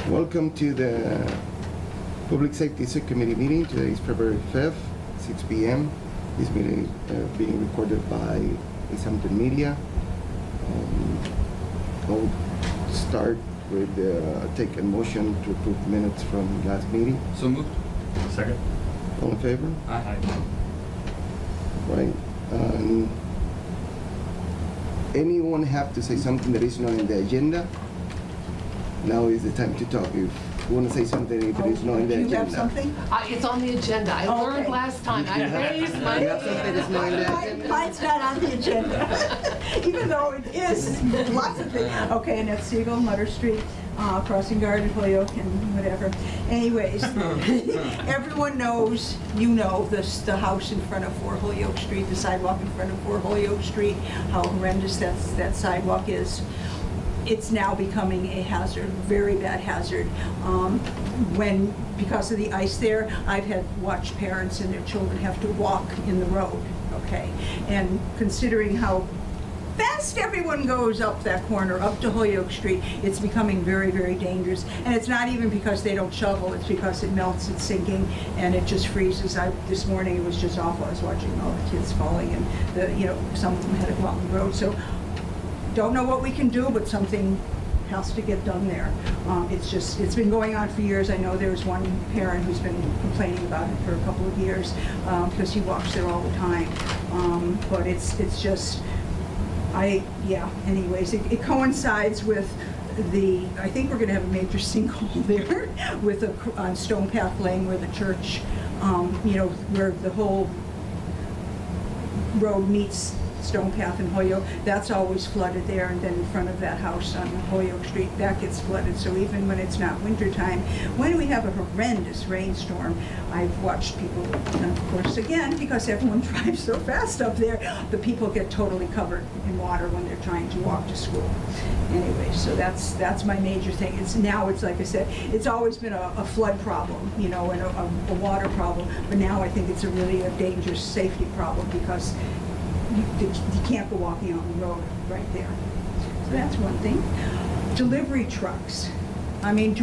Welcome to the Public Safety Subcommittee meeting. Today is February 5th, 6 p.m. This meeting is being recorded by Easthampton Media. I'll start with take a motion to approve minutes from last meeting. So moved. Second. All in favor? Aye. Right. Anyone have to say something that is not in the agenda? Now is the time to talk. If you want to say something that is not in the Do agenda. you have something? It's on the agenda. I Oh, learned okay. last time. I raised my You have something that's not in the hand. agenda? Mine's not on the agenda, even though it is lots of things. Okay, and that's Siegel, Mutter Street, Crossing Guard, Holyoke, and whatever. Anyways, everyone knows, you know, the house in front of 4 Holyoke Street, the sidewalk in front of 4 Holyoke Street, how horrendous that sidewalk is. It's now becoming a hazard, very bad hazard. Because of the ice there, I've had watched parents and their children have to walk in the road, okay? And considering how fast everyone goes up that corner, up to Holyoke Street, it's becoming very, very dangerous. And it's not even because they don't shovel, it's because it melts, it's sinking, and it just freezes. This morning it was just awful. I was watching all the kids falling, and some of them had to go out on the road. So, don't know what we can do, but something has to get done there. It's been going on for years. I know there's one parent who's been complaining about it for a couple of years because he walks there all the time. But it's just, anyways, it coincides with I think we're gonna have a major sinkhole there on Stone Path Lane where the church, where the whole road meets Stone Path and Holyoke, that's always flooded there, and then in front of that house on Holyoke Street, that gets flooded. So even when it's not winter time, when we have a horrendous rainstorm, I've watched people, and of course again, because everyone drives so fast up there, the people get totally covered in water when they're trying to walk to school. Anyway, so that's my major thing. It's like I said, it's always been a flood problem, and a water problem, but now I think it's really a dangerous safety problem because you can't go walking on the road right there. So that's one thing. Delivery trucks. I mean,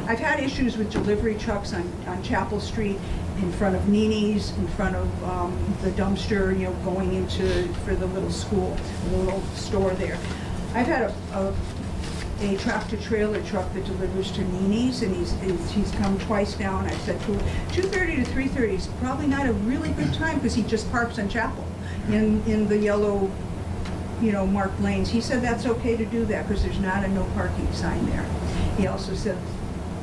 I've had issues with delivery trucks on Chapel Street, in front of Nini's, in front of the dumpster, going for the little school, the little store there. I've had a tractor-trailer truck that delivers to Nini's, and he's come twice now, and I've said to him, 2:30 to 3:30 is probably not a really good time because he just parks on Chapel in the yellow, marked lanes. He said that's okay to do that because there's not a no parking sign there. He also said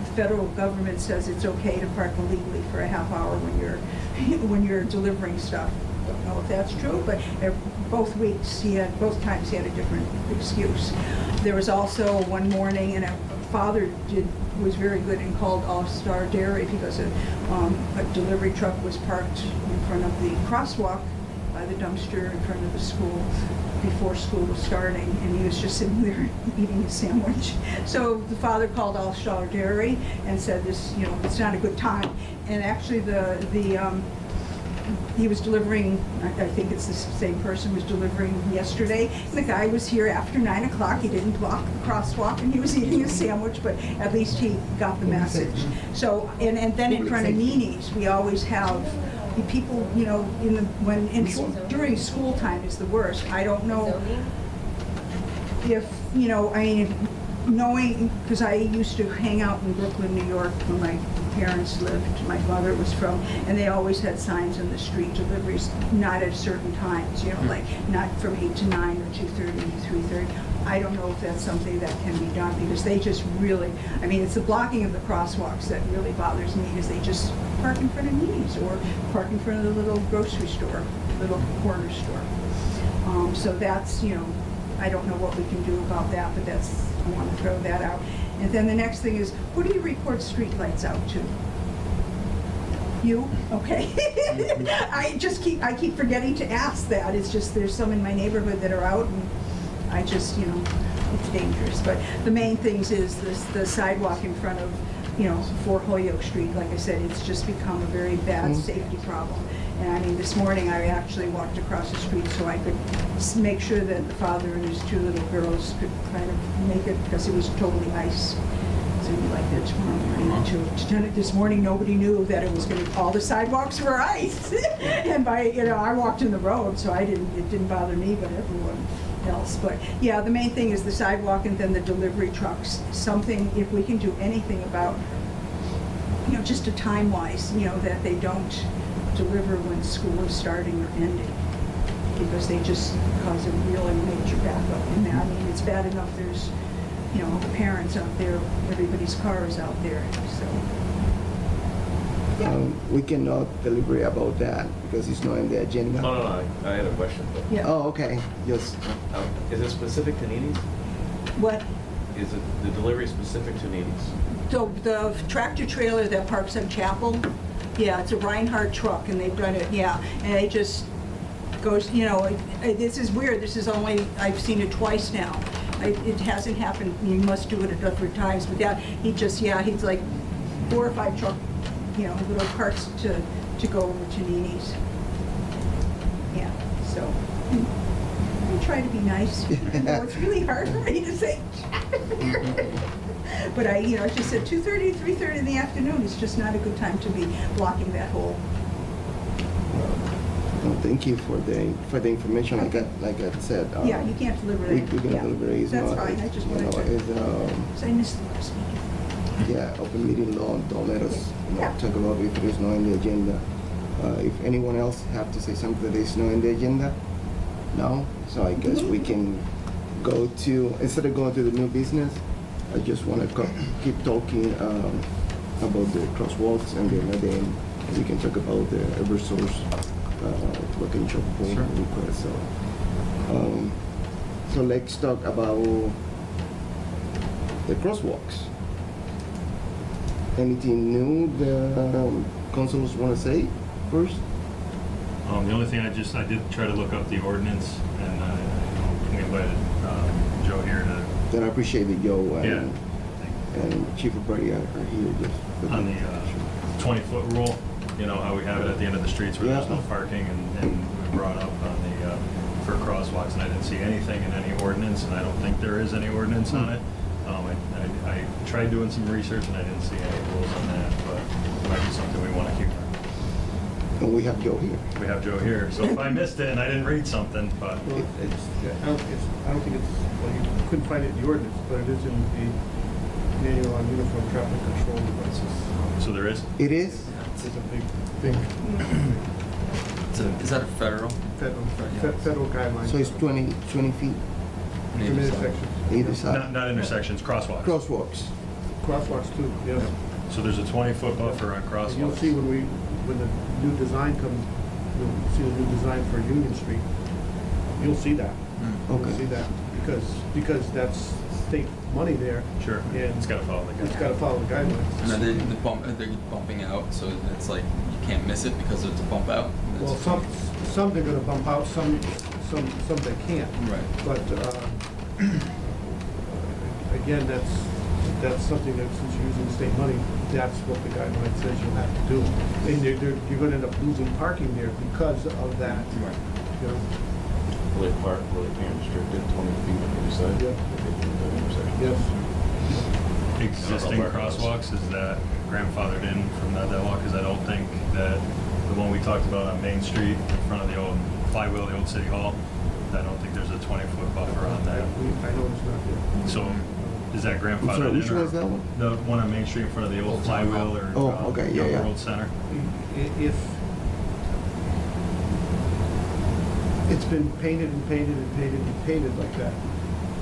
the federal government says it's okay to park illegally for a half hour when you're delivering stuff. Don't know if that's true, but both times he had a different excuse. There was also one morning, and a father was very good and called All-Star Dairy because a delivery truck was parked in front of the crosswalk by the dumpster in front of the school before school was starting, and he was just sitting there eating a sandwich. So the father called All-Star Dairy and said, it's not a good time. And actually he was delivering, I think it's the same person was delivering yesterday. And the guy was here after 9 o'clock. He didn't block the crosswalk, and he was eating a sandwich, but at least he got the message. So, and then in front of Nini's, we always have people, during school time is the worst. I don't know if, knowing, because I used to hang out in Brooklyn, New York, where my parents lived, my mother was from, and they always had signs in the street, deliveries not at certain times, like not from 8 to 9 or 2:30 to 3:30. I don't know if that's something that can be done because they just really, it's the blocking of the crosswalks that really bothers me because they just park in front of Nini's or park in front of the little grocery store, little corner store. So that's, I don't know what we can do about that, but I want to throw that out. And then the next thing is, who do you report street lights out to? You? Okay. I keep forgetting to ask that. It's just there's some in my neighborhood that are out, and I just, it's dangerous. But the main things is the sidewalk in front of, 4 Holyoke Street. Like I said, it's just become a very bad safety problem. And I mean, this morning I actually walked across the street so I could make sure that the father and his two little girls could kind of make it, because it was totally ice. It's gonna be like that tomorrow morning too. This morning, nobody knew that it was gonna, all the sidewalks were ice. And I walked in the road, so it didn't bother me, but everyone else. But yeah, the main thing is the sidewalk and then the delivery trucks. Something, if we can do anything about, just a time-wise, that they don't deliver when school is starting or ending, because they just cause a really major backup. And I mean, it's bad enough there's, the parents out there, everybody's car is out there, so. Yeah. We cannot deliberate about that because it's not in the agenda. No, I had a question. But Yeah. Oh, okay. Yes. is it specific to Nene's? What? Is it the delivery specific to Nene's? So the tractor trailer that parks on Chapel, yeah, it's a Reinhardt truck, and they've done it, yeah, and it just goes, this is weird, I've seen it twice now. It hasn't happened, you must do it at different times, but that, he's like 4 or 5 truck, little carts to go over to Nene's. Yeah, so, I try to be nice. It's really hard for me to say. But I just said 2:30 to 3:30 in the afternoon is just not a good time to be blocking that hole. Well, thank you for the information. Like I said. Yeah, you can't deliver We that. can Yeah. deliver it. It's That's not- fine, I just wanted to, It's, because I missed the last meeting. yeah, open meeting law. Don't let us Yeah. talk about it if it is not in the agenda. If anyone else have to say something that is not in the agenda, no. So I guess we can go to, instead of going to the new business, I just want to keep talking about the crosswalks, and then we can talk about the Eversource location for Sure. request. So let's talk about the crosswalks. Anything new the councilors want to say first? The only thing I did try to look up the ordinance, and we invited Joe here to, Then I appreciate that Joe yeah, and Chief of Party are here just for on the 20-foot rule, how we have it at the end of the streets where there's no Yeah. parking, and we brought up on the, for crosswalks, and I didn't see anything in any ordinance, and I don't think there is any ordinance on it. I tried doing some research, and I didn't see any rules on that, but it might be something we want to keep. And we have Joe here. We have Joe here, so if I missed it and I didn't read something, but Well, I don't think it's, well, you couldn't find it in the ordinance, but it is in the manual on uniform traffic control devices. so there is. It is? It's a big thing, Is that a federal? federal guidelines. So it's 20 feet From intersections. either side. Not intersections, crosswalks. Crosswalks. Crosswalks too, yes. So there's a 20-foot buffer on And crosswalks. you'll see when the new design comes, you'll see the new design for Union Street. You'll see that. You'll Okay. see that, because that's state money there. Sure, And it's got to follow the it's guidelines. gotta follow the guidelines. And are they they're bumping out, so it's like you can't miss it because it's a bump out? Well, some they're gonna bump out, some they can't. Right. But, again, that's something that, since you're using state money, that's what the guideline says you'll have to do. And you're gonna end up losing parking there because of that. Right. You know? Will they park, will they be restricted 20 feet on either side? Yeah. If they do that intersection? Yes. Existing crosswalks, is that grandfathered in from that law? Because I don't think that the one we talked about on Main Street in front of the old flywheel, the old city hall, I don't think there's a 20-foot buffer on that. I know it's not there. So is that I'm grandfathered sorry, in? which one is that one? The one on Main Street in front of the old flywheel or Oh, okay, yeah, Young yeah. World Center? If it's been painted and painted and painted and painted like that,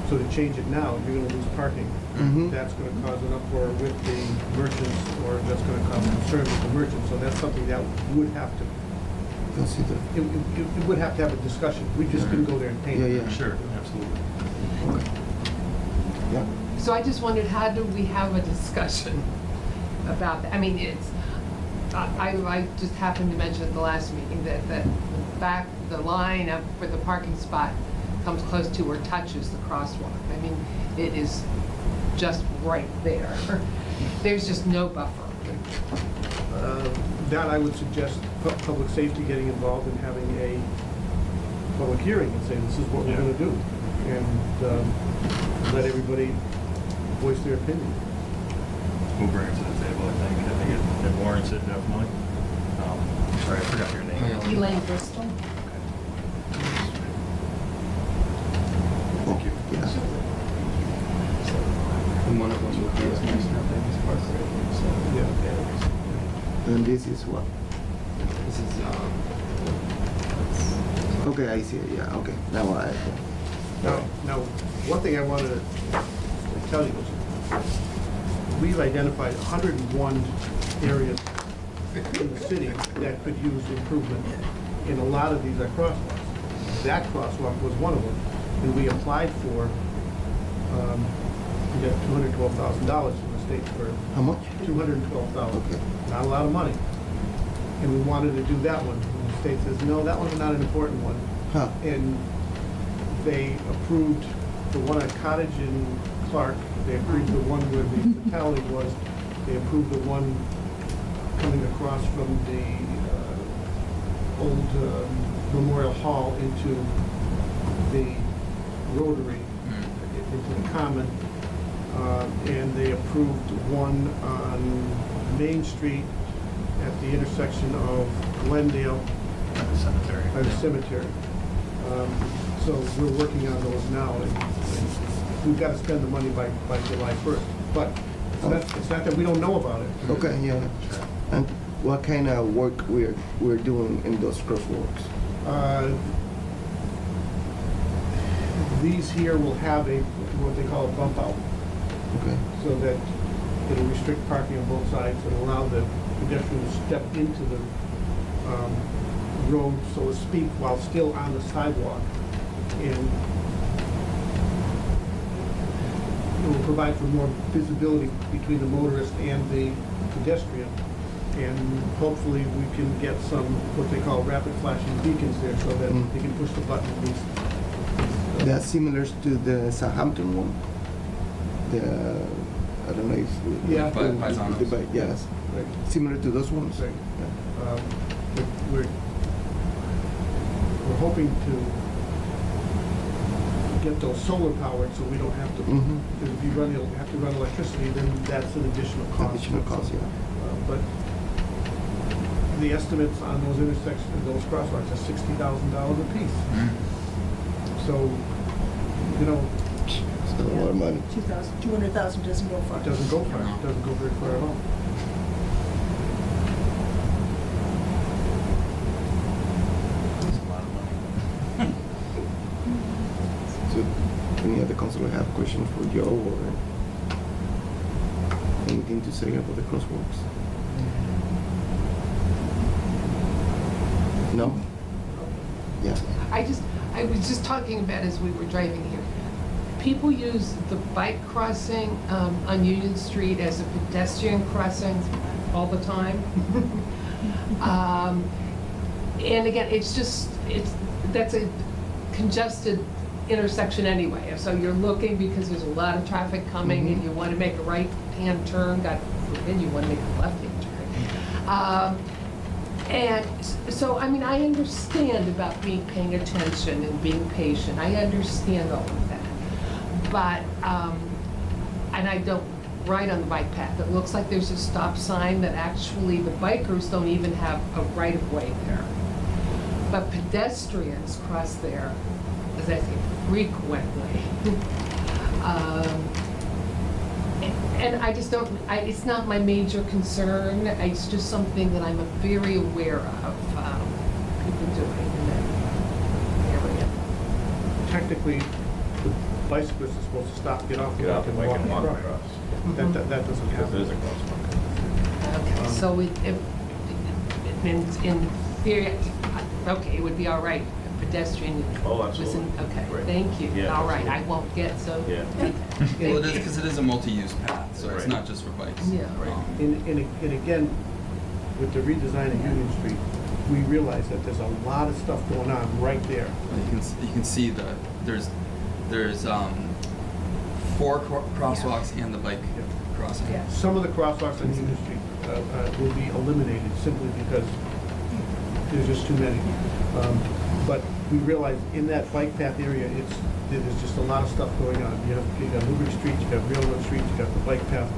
so to change it now, you're gonna lose parking. Mhm. That's gonna cause an uproar with the merchants, or that's gonna cause concern with the merchants, so that's something that would have to, Consider. it would have to have a discussion. We just couldn't go there and paint it. Yeah, yeah. Sure, absolutely. Yeah. So I just wondered, how do we have a discussion about that? I mean, I just happened to mention at the last meeting that the line up where the parking spot comes close to or touches the crosswalk. I mean, it is just right there. There's just no buffer. that I would suggest public safety getting involved and having a public hearing and say, this is what we're Yeah. gonna do. And let everybody voice their opinion. We'll bring it to the table, I think it warrants it definitely. Sorry, I forgot your name. Elaine Bristol. Thank you. Yeah. And one of them would be a nice North Park, right? So, Yeah. And this is what? This is, Okay, I see it, yeah, okay. Now I, Now, one thing I wanted to tell you is, we've identified 101 areas in the city that could use improvement, and a lot of these are crosswalks. That crosswalk was one of them, and we applied for, we got $212,000 from the state for how much? $212,000. Okay. Not a lot of money. And we wanted to do that one. And the state says, no, that one's not an important one. Huh. And they approved the one at Cottage in Clark. They approved the one where the fatality was. They approved the one coming across from the old Memorial Hall into the Rotary, into the Common. And they approved one on Main Street at the intersection of Glendale At the cemetery. by the cemetery. So we're working on those now, and we've got to spend the money by July 1st. But it's not that we don't know about it. Okay, yeah. And what kind of work we're doing in those crosswalks? These here will have what they call a bump out, Okay. so that it'll restrict parking on both sides and allow the pedestrian to step into the road, so to speak, while still on the sidewalk. And it will provide for more visibility between the motorist and the pedestrian. And hopefully we can get some, what they call rapid flashing beacons there, so that they can push the button at least. That's similar to the Southampton one? I don't know if... Yeah. Payson. Yes. Right. Similar to those ones? Right. Yeah. We're hoping to get those solar powered, so we don't have to, Mhm. because if you have to run electricity, then that's an additional cost. Additional cost, yeah. But the estimates on those intersections, those crosswalks are $60,000 a piece. So, you know, It's a lot of money. 200,000 doesn't go far. it doesn't go far, it doesn't go very far at all. It's a lot of money. So, any other councilor have questions for Joe or anything to say about the crosswalks? No? Yeah. I was just talking about as we were driving here. People use the bike crossing on Union Street as a pedestrian crossing all the time. And again, that's a congested intersection anyway. So you're looking because there's a lot of traffic coming and you want to make a right-hand turn, God forbid you want to make a left-hand turn. And so, I mean, I understand about paying attention and being patient. I understand all of that. But, and I don't ride on the bike path. It looks like there's a stop sign that actually the bikers don't even have a right-of-way there. But pedestrians cross there, as I say, frequently. And I just don't, it's not my major concern. It's just something that I'm very aware of people doing in that area. Technically, the bicyclist is supposed to stop, get off the Get bike off the and bike and walk across. across. That doesn't Because happen. there's a crosswalk. Okay, so in theory, okay, it would be all right, pedestrian. Oh, absolutely. Okay, Right. thank you. Yeah, All right, I absolutely. won't get so. Yeah. Well, it is, because it is a multi-use path, so it's Right. not just for bikes. Yeah. Right. And again, with the redesign of Union Street, we realize that there's a lot of stuff going on right there. You can see there's 4 crosswalks and the bike crossing. Yeah. Some of the crosswalks on Union Street will be eliminated simply because there's just too many. But we realize in that bike path area, there's just a lot of stuff going on. You got Newbury Street, you got Railroad Street, you got the bike path.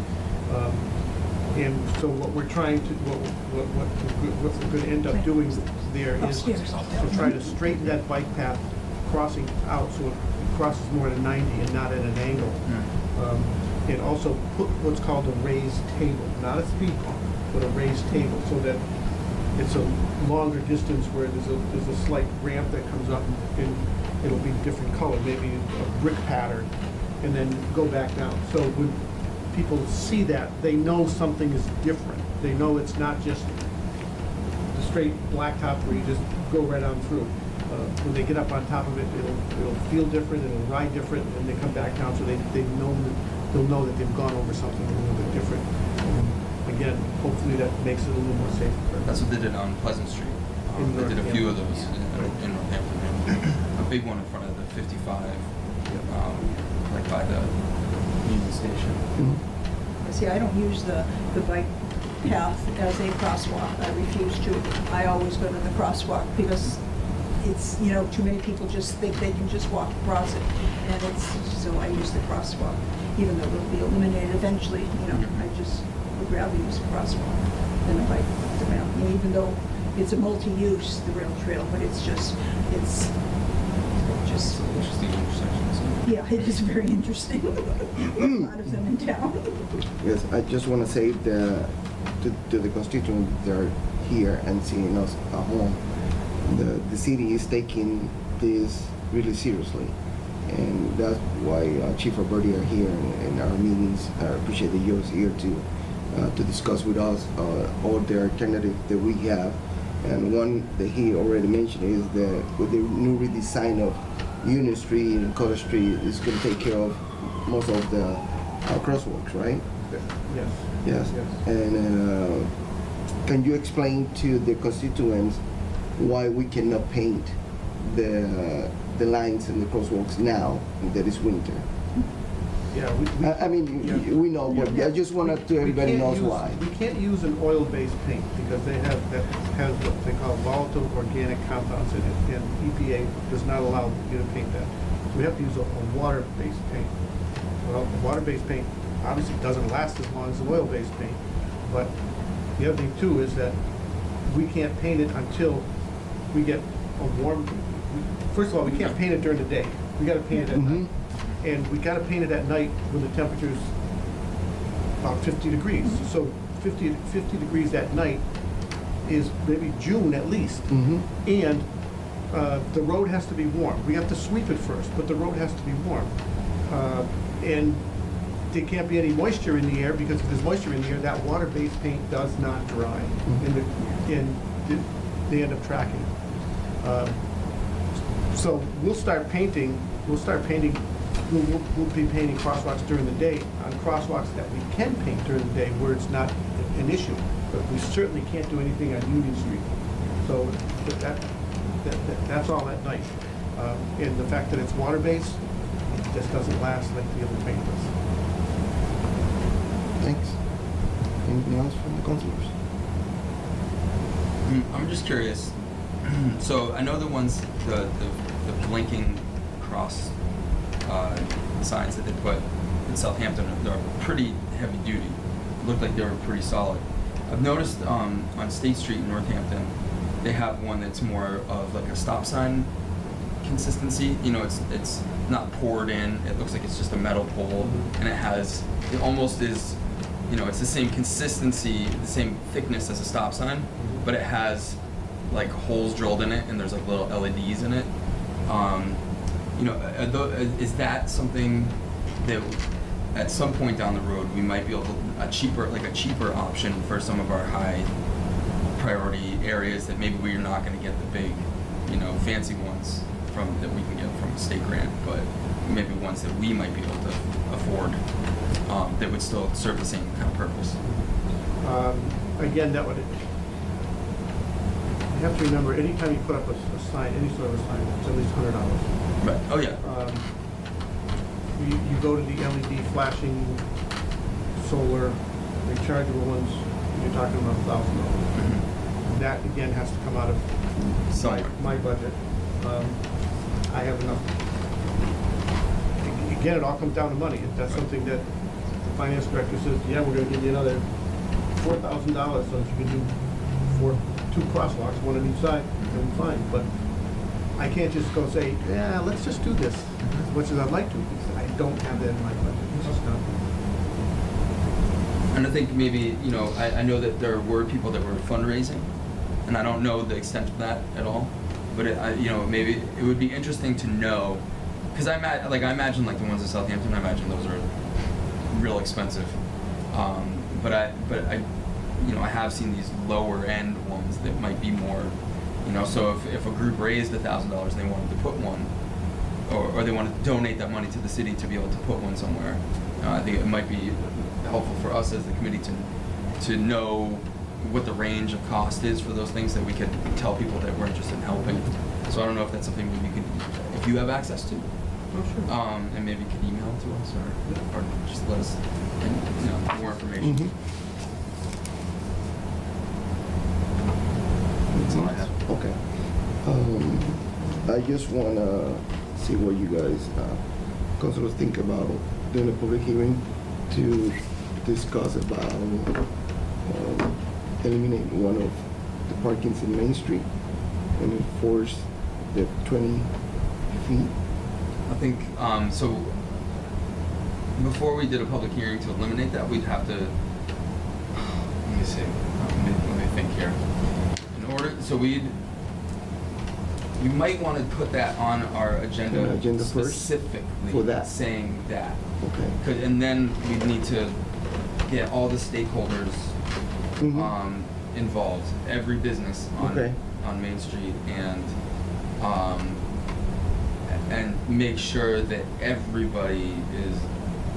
And so what we're trying to, what we're going to end up doing there is to try to straighten that bike path crossing out so it crosses more at a 90 and not at an angle. And also put what's called a raised table, not a speed bump, but a raised table, so that it's a longer distance where there's a slight ramp that comes up and it'll be different color, maybe a brick pattern, and then go back down. So when people see that, they know something is different. They know it's not just the straight blacktop where you just go right on through. When they get up on top of it, it'll feel different, it'll ride different, and they come back down, so they'll know that they've gone over something a little bit different. Again, hopefully that makes it a little more safe. That's what they did on Pleasant Street. They did a few of those in Northampton. A big one in front of the 55, like by the Union Station. See, I don't use the bike path as a crosswalk. I refuse to. I always go to the crosswalk because it's, too many people just think they can just walk across it. And so I use the crosswalk, even though it'll be eliminated eventually, I just would rather use a crosswalk than a bike around. Even though it's a multi-use, the rail trail, but it's just Interesting intersections. yeah, it is very interesting. A lot of them in town. Yes, I just want to say to the constituents that are here and seeing us at home, the city is taking this really seriously, and that's why Chief Alberti are here in our meetings. I appreciate that you're here to discuss with us all the alternatives that we have. And one that he already mentioned is that with the new redesign of Union Street and Cottage Street, is going to take care of most of the crosswalks, right? Yes. Yes. And can you explain to the constituents why we cannot paint the lines and the crosswalks now that it's winter? Yeah, we know, but I just wanted to everybody knows why. We can't use an oil-based paint because that has what they call volatile organic compounds in it, and EPA does not allow you to paint that. So we have to use a water-based paint. Well, water-based paint obviously doesn't last as long as the oil-based paint, but the other thing too is that we can't paint it until we get a warm. First of all, we can't paint it during the day. We got to paint it at night. And we got to paint it at night when the temperature's about 50 degrees. So 50 degrees at night is maybe June at least. And the road has to be warm. We have to sweep it first, but the road has to be warm. And there can't be any moisture in the air, because if there's moisture in the air, that water-based paint does not dry. And they end up tracking it. So we'll be painting crosswalks during the day on crosswalks that we can paint during the day where it's not an issue. But we certainly can't do anything on Union Street. So that's all at night. And the fact that it's water-based, it just doesn't last like the other paint does. Thanks. Anything else from the councilors? I'm just curious. So I know the ones, the blinking cross signs that they put in Southampton, they're pretty heavy duty. Looked like they were pretty solid. I've noticed on State Street in Northampton, they have one that's more of like a stop sign consistency. It's not poured in. It looks like it's just a metal pole, and it almost is, it's the same consistency, the same thickness as a stop sign, but it has like holes drilled in it, and there's like little LEDs in it. Is that something that at some point down the road we might be able to a cheaper option for some of our high priority areas that maybe we're not going to get the big, fancy ones that we can get from a state grant, but maybe ones that we might be able to afford that would still serve the same kind of purpose. Again, that would. You have to remember, anytime you put up a sign, any sort of a sign, it's at least $100. Right. Oh yeah. You go to the LED flashing, solar, rechargeable ones. you're talking about $1,000. That, again, has to come out of Somewhere. my budget. I have enough. Again, it all comes down to money. If that's something that the finance director says, yeah, we're gonna give you another $4,000 so that you can do two crosswalks, one on each side, then fine. But I can't just go say, yeah, let's just do this, as much as I'd like to, because I don't have that in my budget. It's just not. And I think maybe, you know, I know that there were people that were fundraising, and I don't know the extent of that at all, but you know, maybe it would be interesting to know, because I imagine like the ones in Southampton, I imagine those are real expensive, but I you know, I have seen these lower end ones that might be more, you know, so if a group raised $1,000 and they wanted to put one, or they wanted to donate that money to the city to be able to put one somewhere, I think it might be helpful for us as the committee to know what the range of cost is for those things, that we could tell people that we're interested in helping. So I don't know if that's something we could, if you have access to, and maybe you could email it to us, or just let us, you know, more information. Mhm. That's all I have. Okay. I just wanna see what you guys, councilors think about doing a public hearing to discuss about eliminating one of the parkings in Main Street and enforce the 20 feet. I think, so before we did a public hearing to eliminate that, we'd have to, let me see, let me think here. In order, so we might want to put that on our agenda, Agenda first? specifically For that? saying that. Okay. And then we'd need to get all the stakeholders Mhm. involved, every business Okay. on Main Street, and make sure that everybody is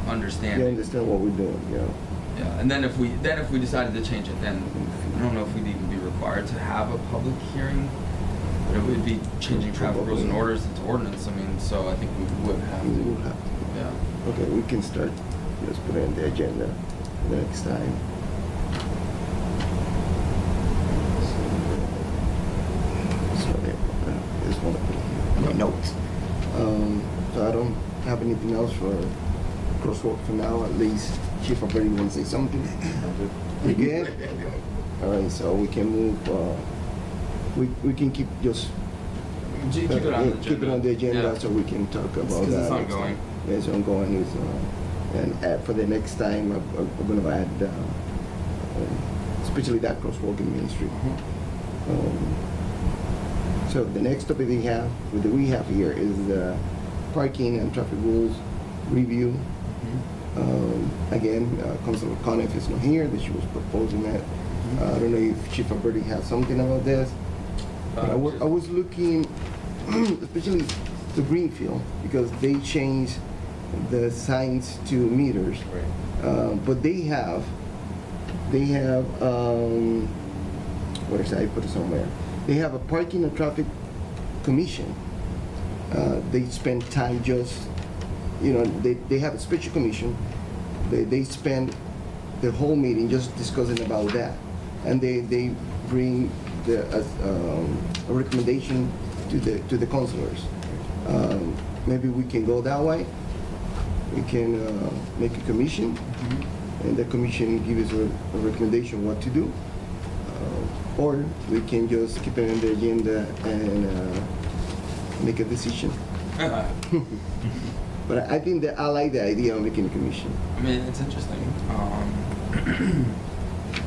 You understanding. understand what we're doing, yeah. Yeah, and then if we decided to change it, then I don't know if we'd even be required to have a public hearing, but it would be changing traffic rules and orders into ordinance. I mean, so I think we would have We to. will have to. Yeah. Okay, we can start, just put it on the agenda the next time. Sorry, I just want to put it in my notes. So I don't have anything else for crosswalk for now, at least. Chief Alberti want to say something? You good? All right, so we can move, we can keep just Keep it on the agenda. keep it on the agenda, Yeah. so we can talk about that. Because it's next ongoing. time. Yeah, it's ongoing. And for the next time, I'm going to add, especially that crosswalk in Main Street. So the next topic we have here is the parking and traffic rules review. Again, Councilor Conniff is not here, that she was proposing that. I don't know if Chief Alberti has something about this. But I was looking, especially to Greenfield, because they changed the signs to meters. Right. But they have, where should I put it somewhere? They have a parking and traffic commission. They spend time just, you know, they have a special commission. They spend the whole meeting just discussing about that. And they bring a recommendation to the councilors. Maybe we can go that way. We can make a commission, and the commission gives us a recommendation what to do. Or we can just keep it on the agenda and make a decision. But I think that I like the idea of making a commission. I mean, it's interesting. I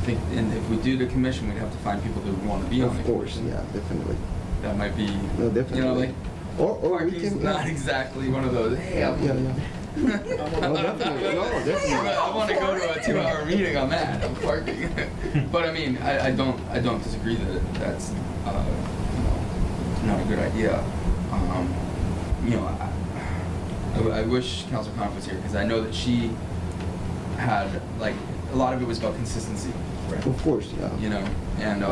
think, and if we do the commission, we'd have to find people that would want to be on the Of course, commission. yeah, definitely. That might be, No, definitely. you know, like, Or we parking's can. not exactly one of those, hey, I'm Yeah, yeah. No, definitely. No, definitely. I want to go to a 2-hour meeting on that, on parking. But I mean, I don't disagree that that's, you know, not a good idea. You know, I wish Councilor Conniff was here, because I know that she had, like, a lot of it was about consistency, right? Of course, yeah. You know, and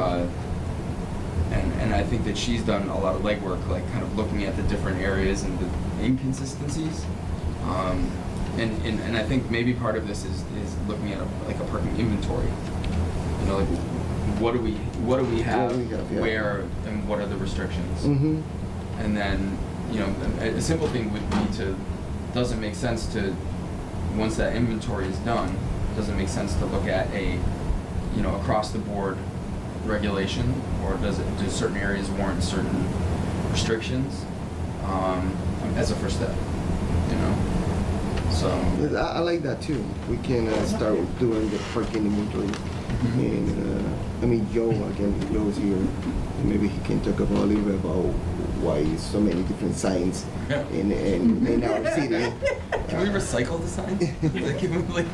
I think that she's done a lot of legwork, like kind of looking at the different areas and the inconsistencies. And I think maybe part of this is looking at a parking inventory You know, like, what do we have, What do we have, yeah. where, and what are the restrictions? Mm-hmm. And then, you know, a simple thing would be to, doesn't make sense to, once that inventory is done, doesn't make sense to look at a, you know, across the board regulation, or do certain areas warrant certain restrictions, as a first step, you know? So. I like that too. We can start doing the parking inventory. And I mean, Joe's here. Maybe he can talk about a little bit about why so many different signs in our city. Can we recycle the signs? Like, can we, like,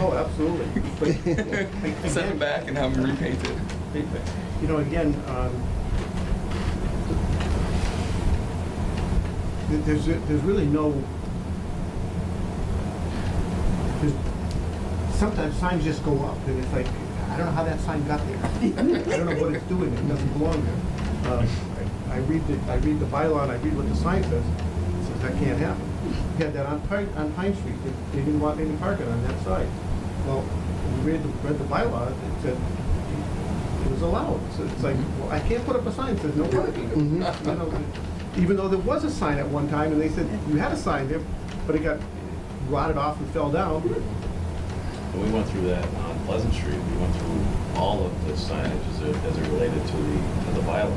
Oh, absolutely. But send them back and have them repainted? you know, again, there's really no. Sometimes signs just go up, and it's like, I don't know how that sign got there. I don't know what it's doing. It doesn't belong there. I read the bylaw and I read what the sign says. It says that can't happen. We had that on Pine Street. They didn't want any parking on that side. Well, when we read the bylaw, it said it was allowed. So it's like, well, I can't put up a sign that says no parking. Mhm. You know, even though there was a sign at one time, and they said you had a sign there, but it got rotted off and fell down. And we went through that on Pleasant Street. We went through all of the signage as it related to the bylaw.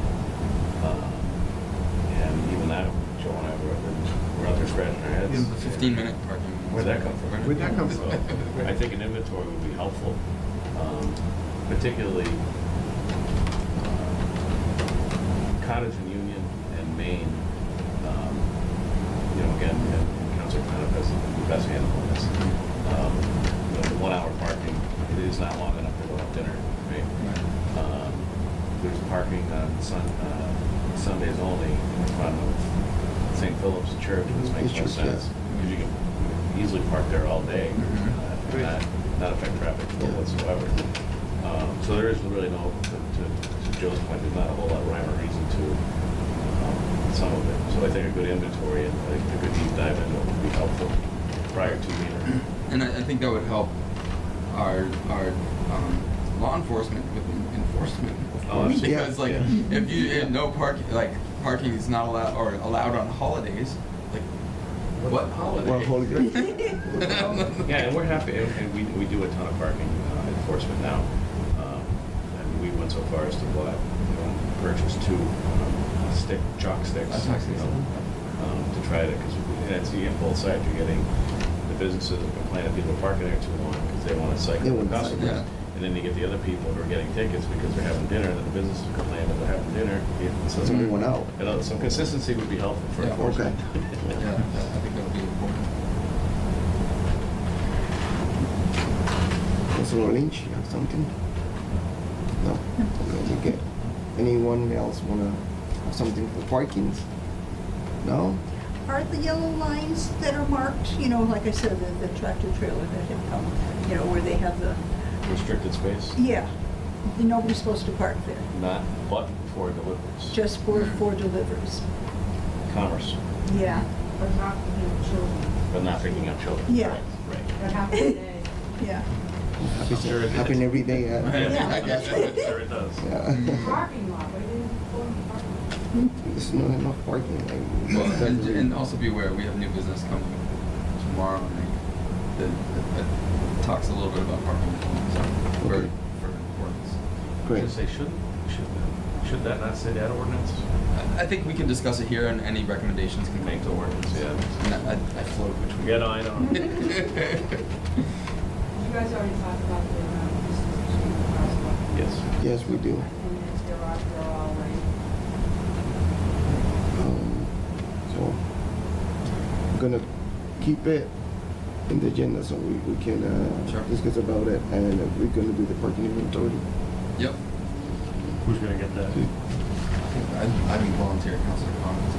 And even that, Joe and I were out there scratching our heads. The 15-minute parking. Where'd that come from? Where'd that come from? So, I think an inventory would be helpful, particularly Cottage and Union and Maine. You know, again, and Councilor kind of has the best handle on this. You know, the 1 hour parking, it is not long enough to go have dinner, right? There's parking on Sundays only in front of St. Philip's Church, which makes no Church, sense. Because you can easily park there all day and not affect traffic flow whatsoever. So there is really no, to Joe's point, there's not a whole lot of rhyme or reason to some of it. So I think a good inventory and a good deep dive into it would be helpful prior to dinner. And I think that would help our law enforcement with enforcement, of Oh, course. absolutely. Because like, Yeah. if you if no parking is not allowed or allowed on holidays, like what holiday? Well, holiday. Yeah, and we're happy, and we do a ton of parking enforcement now. And we went so far as to purchase 2 chalk sticks. To try to, because you get both sides. You're getting the businesses that complain that people are parking there too long because they want to cycle They the want to cycle. customers. Yeah. And then you get the other people who are getting tickets because they're having dinner, and then the businesses complain that they're having dinner. So That's only 1 hour. you know, some consistency would be helpful for Yeah. enforcement. Yeah, I think that would be important. Councilor Lynch, you have something? No? Okay, we get. Anyone else wanna have something for parkings? No? Are the yellow lines that are marked, you know, like I said, the tractor trailer that had come, you know, where they have the, Restricted space, yeah, nobody's supposed to park there, not but for deliveries. just for deliveries. Commerce, Yeah, But not for the children. but not picking up children. Yeah. Right. That happens today. yeah. Sure it Happen is. every day. Yeah. Sure it does. Yeah. Parking lot, but it didn't go in the parking lot. There's not enough parking. Like, Well, and also be aware, we have new business coming tomorrow night that talks a little bit about parking, so, for Okay. ordinance. Great. Just say, should that not say that ordinance? I think we can discuss it here, and any recommendations can make to ordinance. Yeah. And I float between. Yeah, no, I know. You guys already talked about the business street crosswalk. Yes. Yes, we do. And it's there already. So I'm gonna keep it in the agenda so we can Sure. discuss about it, and we're gonna do the parking inventory. Yep. Who's gonna get that? I think volunteer council comments.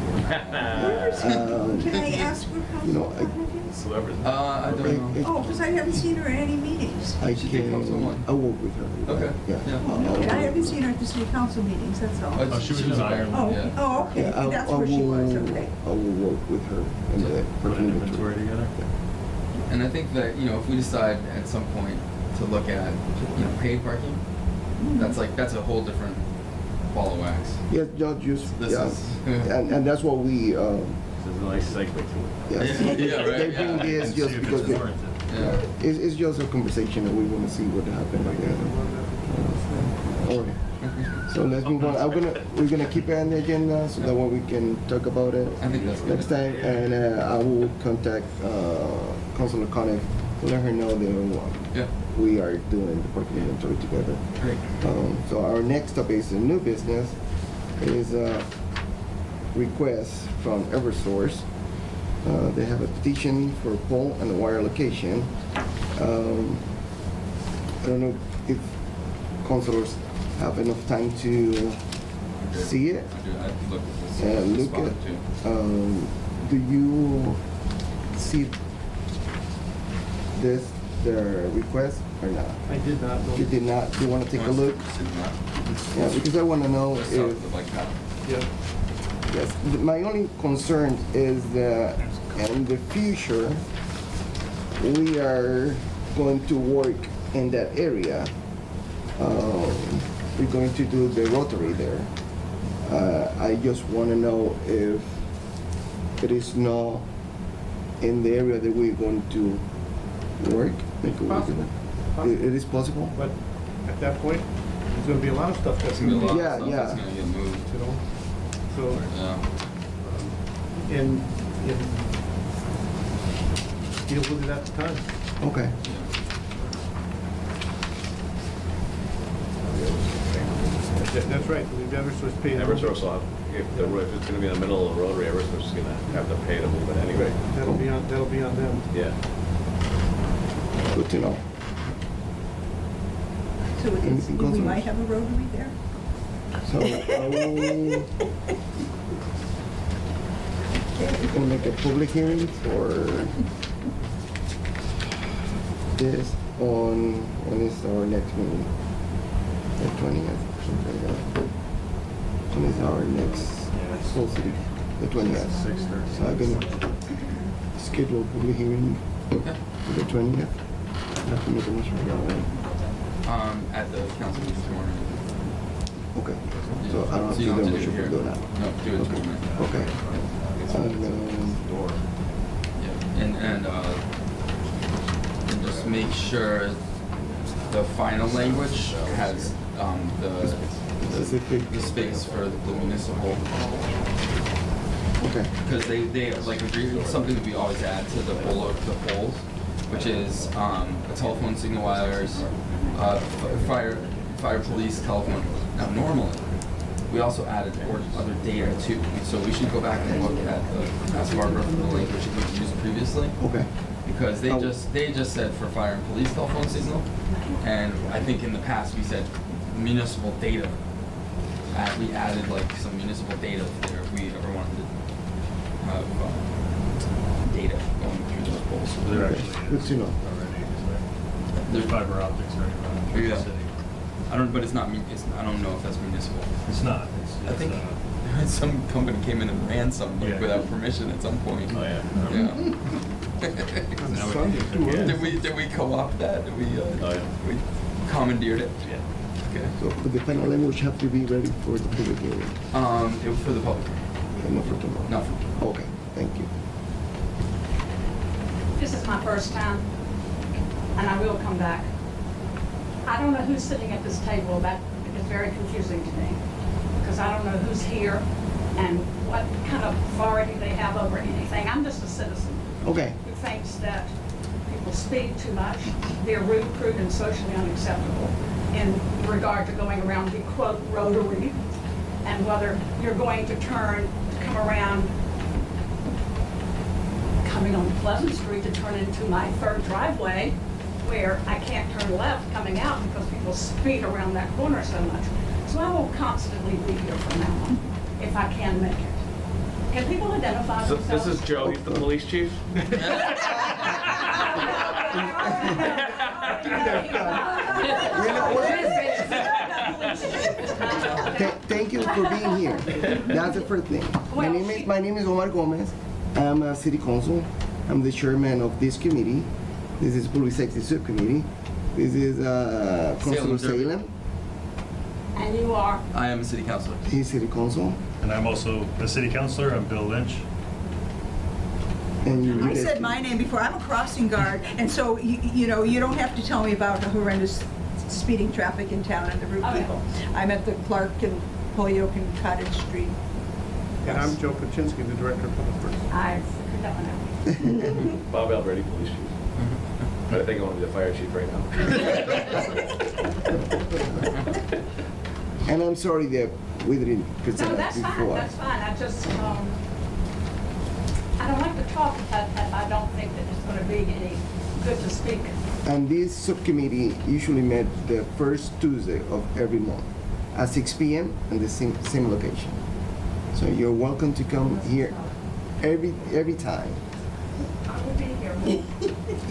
Can I ask for You know, council comment? Whoever's. I don't know. Oh, because I haven't seen her at any meetings. I She can come to one. I'll work with her. Okay. Yeah. Yeah. Okay, I haven't seen her at the city council meetings, that's all. Oh, she was in Ireland. Oh, Yeah. oh, okay, Yeah, that's where she was, okay. I will work with her in the Put parking an inventory together. And I think that, you know, if we decide at some point to look at, paid parking. That's a whole different ball of wax. Yes, Judge, This yeah. is- And that's what we, This is a nice segue to it. yes. Yeah, right, They yeah. bring this And just see if because it's they, warranted. Yeah. it's just a conversation that we want to see what happened again. All right. So let's move on. We're gonna keep it on the agenda so that way we can talk about it I think that's good. next time. And I will contact Councilor Conniff to let her know that Yeah. we are doing the parking inventory together. Great. So our next topic is a new business, is a request from Eversource. They have a petition for pole and wire location. I don't know if councilors have enough time to see it. I do. I looked at this. And this look spot, at, too. do you see this, the request or not? I did not know. You did not, you wanna take a Wanna look? sit in that? Yeah, because I wanna know Just south if, of like that. Yeah. yes, my only concern is that in the future, we are going to work in that area. We're going to do the rotary there. I just want to know if it is not in the area that we're going to work. Possible. It is possible? But at that point, there's gonna be a lot of stuff that's There's gonna be a lot Yeah, of stuff yeah. that's gonna get moved. you know, so, Yeah. and deal with it at the time. Okay. That's right, we've Eversource paid. Eversource will have, if it's gonna be in the middle of the rotary, Eversource is gonna have to pay to move it anyway. That'll be on them. Yeah. Good to know. So it is, Anything we goes on. might have a rotary there. So I will gonna make a public hearing for this when is our next meeting? The 20th, something like that. When is our next full city? The 20th. 6:30. So I'm gonna schedule a public hearing Okay. for the 20th. I have to make a motion for that, right? At the council meeting tomorrow. Okay. So I don't have to you do a don't motion for here. doing that. No, do it tomorrow. Okay. Door. Yeah, and just make sure the final language has Specific. the space for the municipal, Okay. because they like agree with something that we always add to the polls, which is a telephone signal wires, fire police telephone. Now normally, we also added other data too, so we should go back and look at ask Barbara for the language that we used previously. Okay. Because they just said for fire and police telephone signal, and I think in the past we said municipal data. We added like some municipal data there if we ever wanted to have data going through those poles. There Okay. actually Good is to know. already, 'cause there's fiber optics already running through Yeah. the city. But it's not. I don't know if that's municipal. It's not, I think some company came in and ran some like, Yeah. without permission at some point. Oh, yeah. Yeah. Sunday, too early. Did we co-opt that? Did we? Oh, yeah. We commandeered it. Yeah. Okay. So the final language have to be ready for the public hearing, It was for the public. and not for tomorrow? Not for. Okay, thank you. This is my first time, and I will come back. I don't know who's sitting at this table. That is very confusing to me, because I don't know who's here and what kind of authority they have over anything. I'm just a citizen Okay, who thinks that people speak too much, they're rude, crude, and socially unacceptable in regard to going around the quote rotary, and whether you're going to come around coming on Pleasant Street to turn into my third driveway, where I can't turn left coming out because people speed around that corner so much. So I will constantly be here from now on, if I can make it. Can people identify So themselves? this is Joe, he's the police chief? Thank you for being here. That's the first thing. My name is Omar Gomez. I'm a city council. I'm the chairman of this committee. This is Public Safety Subcommittee. This is Councilor Salem. Salem. And you are, I am a city councilor. He's city council. And I'm also a city councilor, I'm Bill Lynch. And you I said my name before, I'm a crossing guard, and so, you know, you don't have to tell me about the horrendous speeding traffic in town and the rude Oh, yeah. people. I'm at the Clark and Holyoke and Cottage Street. And I'm Joe Paczynski, the Director of Public Works. I figured that one out. Bob Alberti, police chief. But I think I want to be the fire chief right now. And I'm sorry that we didn't present No, that that's fine, before. that's fine. I just, I don't like to talk if I don't think that it's gonna be any good to speak. And this subcommittee usually met the first Tuesday of every month at 6 p.m. in the same location. So you're welcome to come here every time. I will be here. You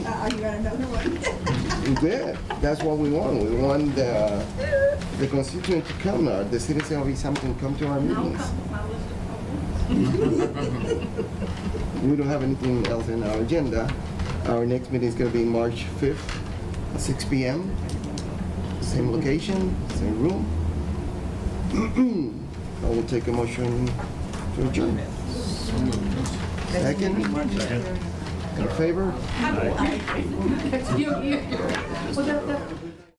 got another one? Good. That's what we want. We want the constituent to come, the citizens of Easthampton come to our I'll meetings. come with my list of programs. We don't have anything else in our agenda. Our next meeting is going to be March 5th at 6 p.m. Same location, same room. I will take a motion to adjourn. Second? In favor? You- well, that-